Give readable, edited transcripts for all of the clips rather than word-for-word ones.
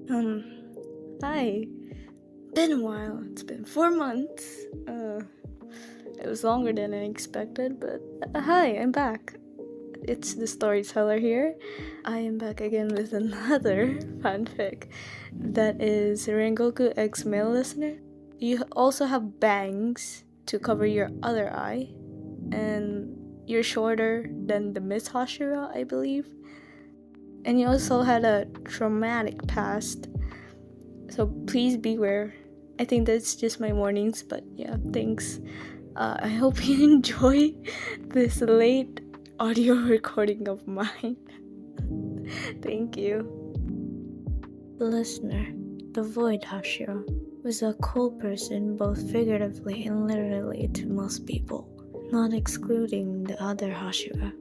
Um, Hi. Been a while. It's been 4 months. It was longer than I expected, but hi, I'm back. It's the Storyteller here. I am back again with another fanfic that is Rengoku X male listener. You also have bangs to cover your other eye, and you're shorter than the Miss Hashira, I believe. And you also had a traumatic past, so please beware. I think that's just my warnings, but yeah, thanks. I hope you enjoy this late audio recording of mine. Thank you. Listener, the Void Hashira was a cold person both figuratively and literally to most people, not excluding the other Hashira.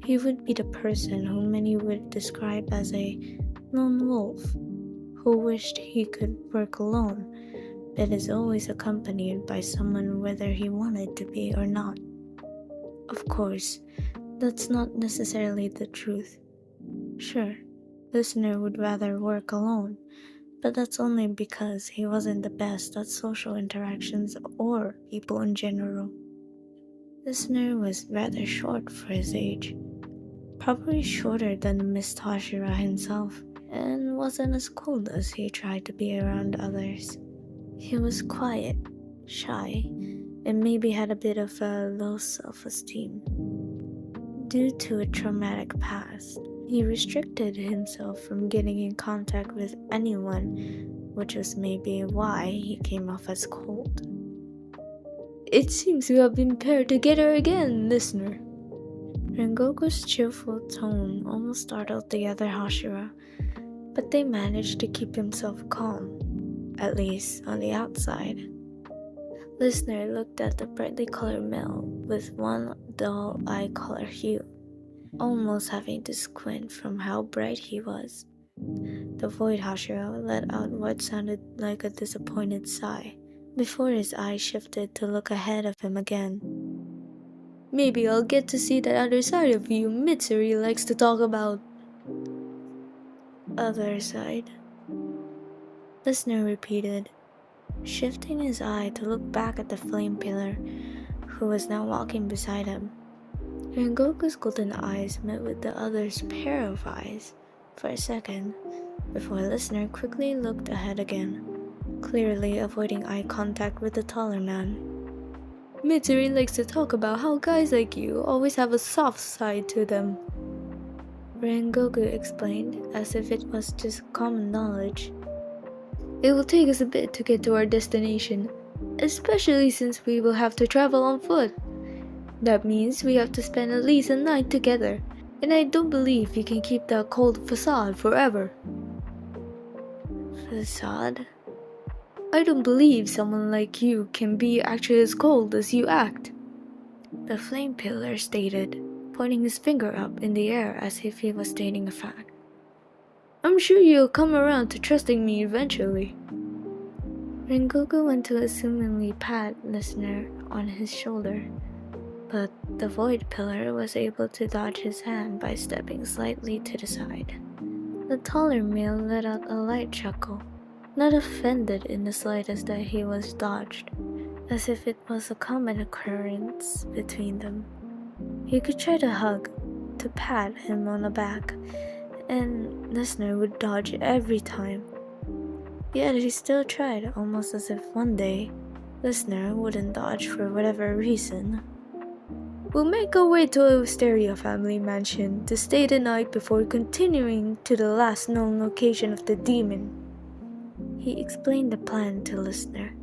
He would be the person whom many would describe as a lone wolf, who wished he could work alone, that is always accompanied by someone whether he wanted to be or not. Of course, that's not necessarily the truth. Sure, listener would rather work alone, but that's only because he wasn't the best at social interactions or people in general. Listener was rather short for his age, probably shorter than Miss Hashira himself, and wasn't as cold as he tried to be around others. He was quiet, shy, and maybe had a bit of a low self-esteem. Due to a traumatic past, he restricted himself from getting in contact with anyone, which was maybe why he came off as cold. It seems we have been paired together again, listener. Rengoku's cheerful tone almost startled the other Hashira, but they managed to keep himself calm, at least on the outside. Listener looked at the brightly colored male with one dull eye color hue, almost having to squint from how bright he was. The Void Hashira let out what sounded like a disappointed sigh, before his eyes shifted to look ahead of him again. Maybe I'll get to see that other side of you Mitsuri likes to talk about. Other side? Listener repeated, shifting his eye to look back at the flame pillar, who was now walking beside him. Rengoku's golden eyes met with the other's pair of eyes for a second, before listener quickly looked ahead again, clearly avoiding eye contact with the taller man. Mitsuri likes to talk about how guys like you always have a soft side to them. Rengoku explained, as if it was just common knowledge. It will take us a bit to get to our destination, especially since we will have to travel on foot. That means we have to spend at least a night together, and I don't believe you can keep that cold facade forever. Facade? I don't believe someone like you can be actually as cold as you act, the flame pillar stated, pointing his finger up in the air as if he was stating a fact. I'm sure you'll come around to trusting me eventually. Rengoku went to assumingly pat listener on his shoulder, but the void pillar was able to dodge his hand by stepping slightly to the side. The taller male let out a light chuckle, not offended in the slightest that he was dodged, as if it was a common occurrence between them. He could try to hug, to pat him on the back, and listener would dodge every time. Yet he still tried, almost as if one day, listener wouldn't dodge for whatever reason. We'll make our way to 𝚃𝙰𝙀𝙀 family mansion to stay the night before continuing to the last known location of the demon. He explained the plan to listener.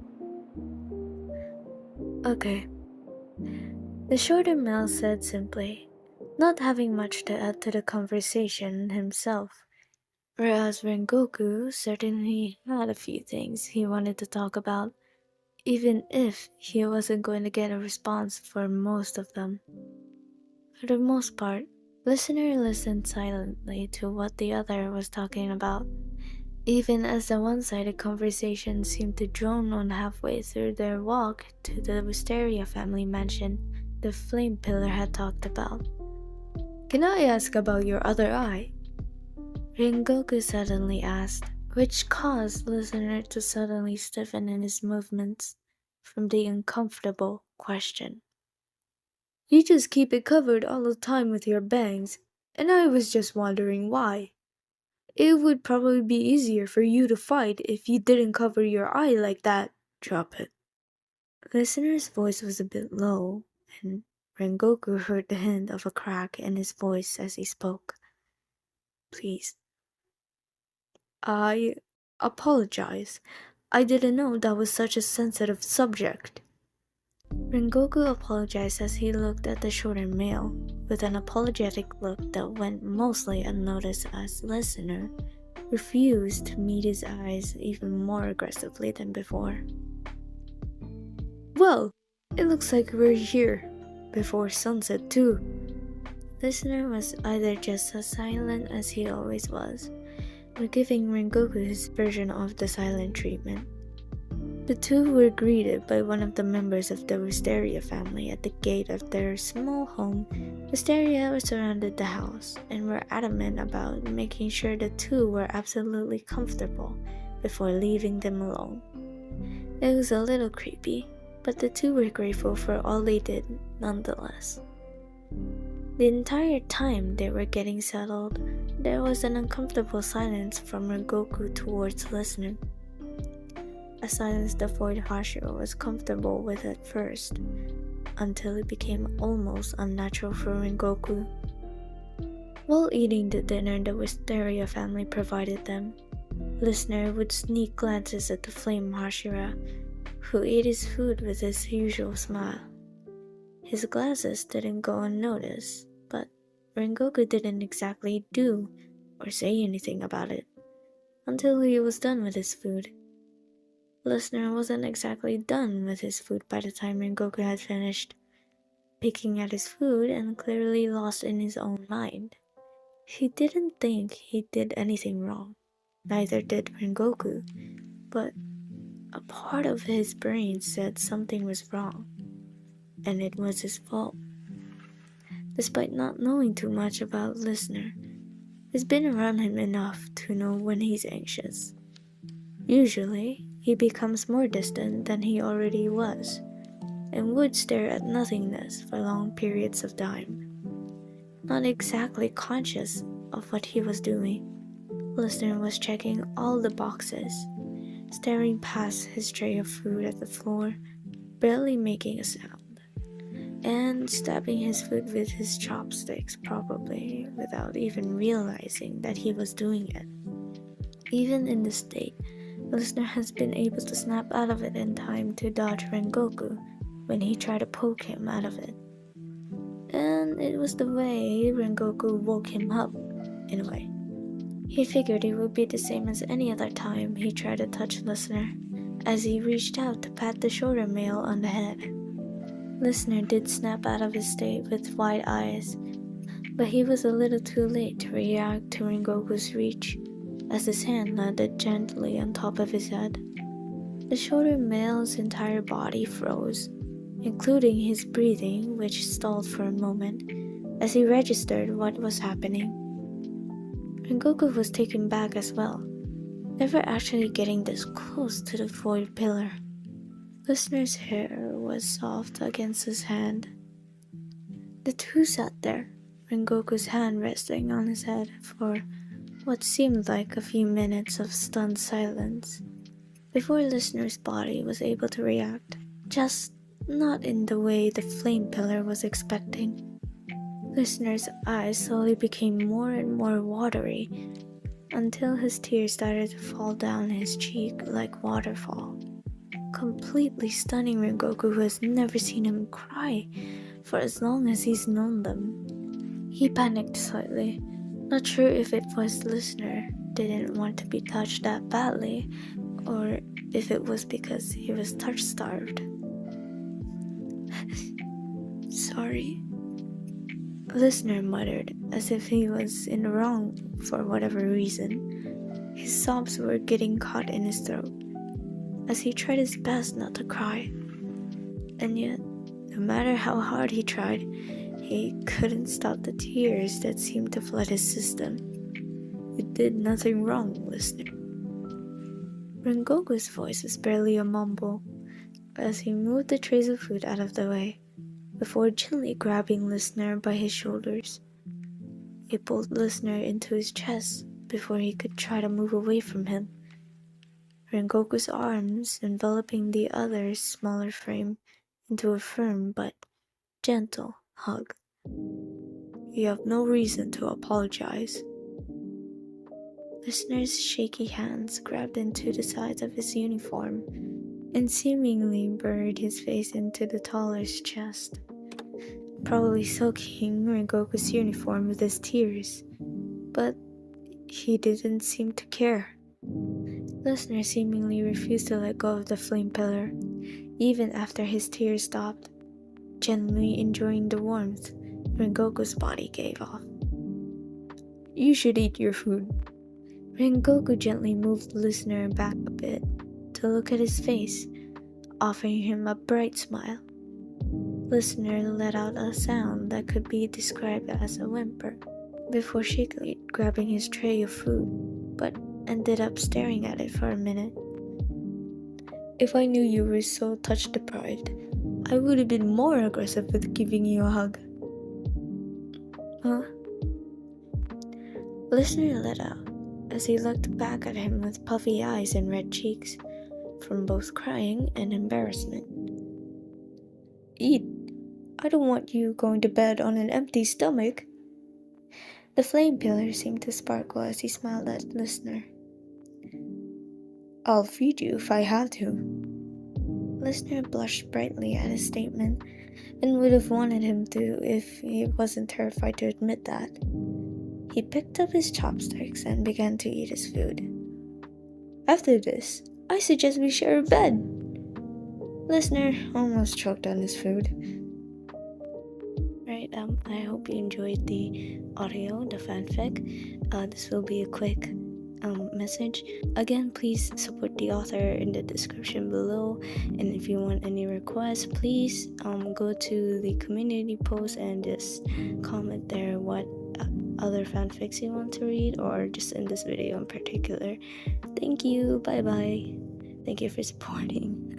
Okay. The shorter male said simply, not having much to add to the conversation himself, whereas Rengoku certainly had a few things he wanted to talk about, even if he wasn't going to get a response for most of them. For the most part, listener listened silently to what the other was talking about, even as the one-sided conversation seemed to drone on halfway through their walk to the Wisteria family mansion the flame pillar had talked about. Can I ask about your other eye? Rengoku suddenly asked, which caused listener to suddenly stiffen in his movements from the uncomfortable question. You just keep it covered all the time with your bangs, and I was just wondering why. It would probably be easier for you to fight if you didn't cover your eye like that. Drop it. Listener's voice was a bit low, and Rengoku heard the hint of a crack in his voice as he spoke. Please. I apologize. I didn't know that was such a sensitive subject. Rengoku apologized as he looked at the shorter male, with an apologetic look that went mostly unnoticed as listener refused to meet his eyes even more aggressively than before. Well, it looks like we're here before sunset too. Listener was either just as silent as he always was, or giving Rengoku his version of the silent treatment. The two were greeted by one of the members of the Wisteria family at the gate of their small home. Wisteria surrounded the house and were adamant about making sure the two were absolutely comfortable before leaving them alone. It was a little creepy, but the two were grateful for all they did nonetheless. The entire time they were getting settled, there was an uncomfortable silence from Rengoku towards listener. A silence the 𝚁𝙁𝙎𝙬 was comfortable with at first, until it became almost unnatural for Rengoku. While eating the dinner the Wisteria family provided them, listener would sneak glances at the flame Hashira, who ate his food with his usual smile. His glances didn't go unnoticed, but Rengoku didn't exactly do or say anything about it until he was done with his food. Listener wasn't exactly done with his food by the time Rengoku had finished, picking at his food and clearly lost in his own mind. He didn't think he did anything wrong, neither did Rengoku, but a part of his brain said something was wrong, and it was his fault. Despite not knowing too much about listener, he's been around him enough to know when he's anxious. Usually, he becomes more distant than he already was, and would stare at nothingness for long periods of time. Not exactly conscious of what he was doing, listener was checking all the boxes, staring past his tray of food at the floor, barely making a sound, and stabbing his food with his chopsticks, probably without even realizing that he was doing it. Even in this state, listener has been able to snap out of it in time to dodge Rengoku when he tried to poke him out of it. And it was the way Rengoku woke him up, in a way. He figured it would be the same as any other time he tried to touch listener, as he reached out to pat the shorter male on the head. Listener did snap out of his state with wide eyes, but he was a little too late to react to Rengoku's reach, as his hand landed gently on top of his head. The shorter male's entire body froze, including his breathing, which stalled for a moment as he registered what was happening. Rengoku was taken back as well, never actually getting this close to the void pillar. Listener's hair was soft against his hand. The two sat there, Rengoku's hand resting on his head for what seemed like a few minutes of stunned silence, before listener's body was able to react, just not in the way the flame pillar was expecting. Listener's eyes slowly became more and more watery, until his tears started to fall down his cheek like waterfall, completely stunning Rengoku, who has never seen him cry for as long as he's known them. He panicked slightly, not sure if it was listener didn't want to be touched that badly, or if it was because he was touch-starved. Sorry, listener muttered, as if he was in the wrong for whatever reason. His sobs were getting caught in his throat, as he tried his best not to cry. And yet, no matter how hard he tried, he couldn't stop the tears that seemed to flood his system. You did nothing wrong, listener. Rengoku's voice was barely a mumble as he moved the trays of food out of the way before gently grabbing Listener by his shoulders. He pulled Listener into his chest before he could try to move away from him, Rengoku's arms enveloping the other's smaller frame into a firm but gentle hug. You have no reason to apologize. Listener's shaky hands grabbed into the sides of his uniform and seemingly buried his face into the taller's chest, probably soaking Rengoku's uniform with his tears, but he didn't seem to care. Listener seemingly refused to let go of the flame pillar, even after his tears stopped, gently enjoying the warmth Rengoku's body gave off. You should eat your food. Rengoku gently moved Listener back a bit to look at his face, offering him a bright smile. Listener let out a sound that could be described as a whimper before shakily grabbing his tray of food, but ended up staring at it for a minute. If I knew you were so touch deprived, I would have been more aggressive with giving you a hug. Huh? Listener let out as he looked back at him with puffy eyes and red cheeks from both crying and embarrassment. Eat. I don't want you going to bed on an empty stomach. The flame pillar seemed to sparkle as he smiled at Listener. I'll feed you if I have to. Listener blushed brightly at his statement and would have wanted him to if he wasn't terrified to admit that. He picked up his chopsticks and began to eat his food. After this, I suggest we share a bed. Listener almost choked on his food. Right, I hope you enjoyed the audio, the fanfic. This will be a quick message. Again, please support the author in the description below, and if you want any requests, please go to the community post and just comment there what other fanfics you want to read, or just in this video in particular. Thank you, bye bye. Thank you for supporting.